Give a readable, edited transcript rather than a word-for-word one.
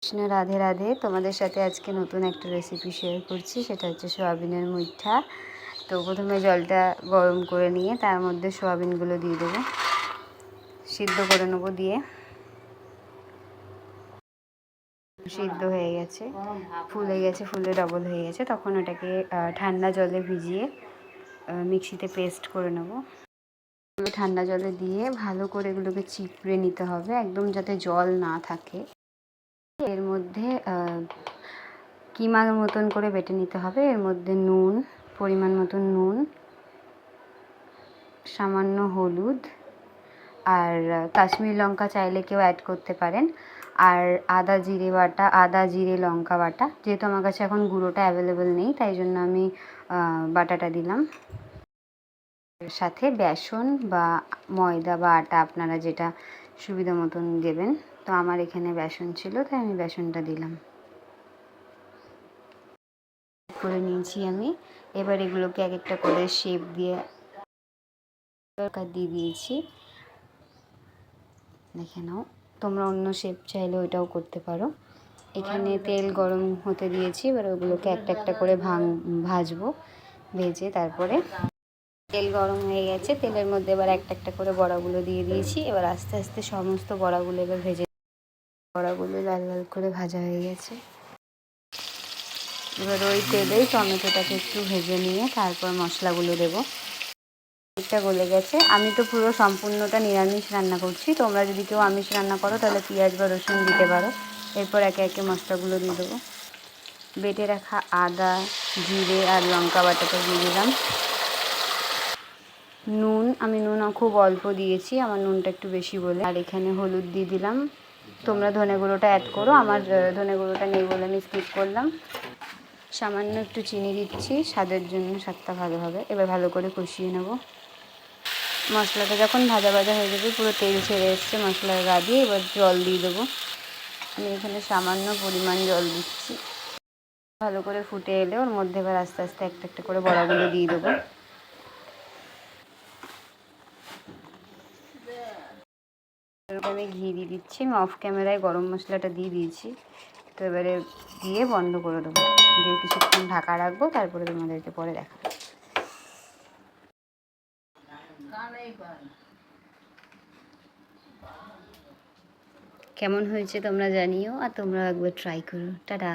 কৃষ্ণ রাধে রাধে। তোমাদের সাথে আজকে নতুন একটা রেসিপি শেয়ার করছি, সেটা হচ্ছে সোয়াবিনের মুইঠা। তো প্রথমে জলটা গরম করে নিয়ে তার মধ্যে সোয়াবিনগুলো দিয়ে দেবো, সিদ্ধ করে নেবো। দিয়ে সিদ্ধ হয়ে গেছে, ফুলে গেছে, ফুলে ডবল হয়ে গেছে, তখন ওটাকে ঠান্ডা জলে ভিজিয়ে মিক্সিতে পেস্ট করে নেবো। ঠান্ডা জলে দিয়ে ভালো করে এগুলোকে চিপড়ে নিতে হবে, একদম যাতে জল না থাকে। এর মধ্যে কিমার মতন করে বেটে নিতে হবে। এর মধ্যে নুন, পরিমাণ মতন নুন, সামান্য হলুদ, আর কাশ্মীরি লঙ্কা চাইলে কেউ অ্যাড করতে পারেন, আর আদা জিরে বাটা, আদা জিরে লঙ্কা বাটা। যেহেতু আমার কাছে এখন গুঁড়োটা অ্যাভেলেবেল নেই, তাই জন্য আমি বাটাটা দিলাম। সাথে বেসন বা ময়দা বা আটা আপনারা যেটা সুবিধা মতন দেবেন। তো আমার এখানে বেসন ছিল, তাই আমি বেসনটা দিলাম। করে নিয়েছি আমি। এবার এগুলোকে এক একটা করে শেপ দিয়ে দিয়ে দিয়েছি। দেখে নাও, তোমরা অন্য শেপ চাইলে ওইটাও করতে পারো। এখানে তেল গরম হতে দিয়েছি, এবার ওগুলোকে একটা একটা করে ভাজবো। ভেজে তারপরে তেল গরম হয়ে গেছে, তেলের মধ্যে এবার একটা একটা করে বড়াগুলো দিয়ে দিয়েছি। এবার আস্তে আস্তে সমস্ত বড়াগুলো এবার ভেজে, বড়াগুলো লাল লাল করে ভাজা হয়ে গেছে। এবার ওই তেলেই টমেটোটাকে একটু ভেজে নিয়ে তারপর মশলাগুলো দেবো। এটা গলে গেছে। আমি তো পুরো সম্পূর্ণটা নিরামিষ রান্না করছি, তোমরা যদি কেউ আমিষ রান্না করো তাহলে পেঁয়াজ বা রসুন দিতে পারো। এরপর একে একে মশলাগুলো দিয়ে দেবো। বেটে রাখা আদা, জিরে আর লঙ্কা বাটাটা দিয়ে দিলাম। নুন, আমি নুন খুব অল্প দিয়েছি, আমার নুনটা একটু বেশি বলে। আর এখানে হলুদ দিয়ে দিলাম। তোমরা ধনে গুঁড়োটা অ্যাড করো, আমার ধনে গুঁড়োটা নেই বলে আমি স্কিপ করলাম। সামান্য একটু চিনি দিচ্ছি স্বাদের জন্য, স্বাদটা ভালো হবে। এবার ভালো করে কষিয়ে নেব। মশলাটা যখন ভাজা ভাজা হয়ে যাবে, পুরো তেল ছেড়ে এসছে মশলার গা দিয়ে, এবার জল দিয়ে দেবো। আমি এখানে সামান্য পরিমাণ জল দিচ্ছি। ভালো করে ফুটে এলে ওর মধ্যে এবার আস্তে আস্তে একটা একটা করে বড়াগুলো দিয়ে দেবো। আমি ঘি দিয়ে দিচ্ছি। আমি অফ ক্যামেরায় গরম মশলাটা দিয়ে দিয়েছি। তো এবারে দিয়ে বন্ধ করে দেবো, দিয়ে কিছুক্ষণ ঢাকা রাখবো, তারপরে তোমাদেরকে পরে দেখাবো। কেমন হয়েছে তোমরা জানিও, আর তোমরা একবার ট্রাই করো। টাটা।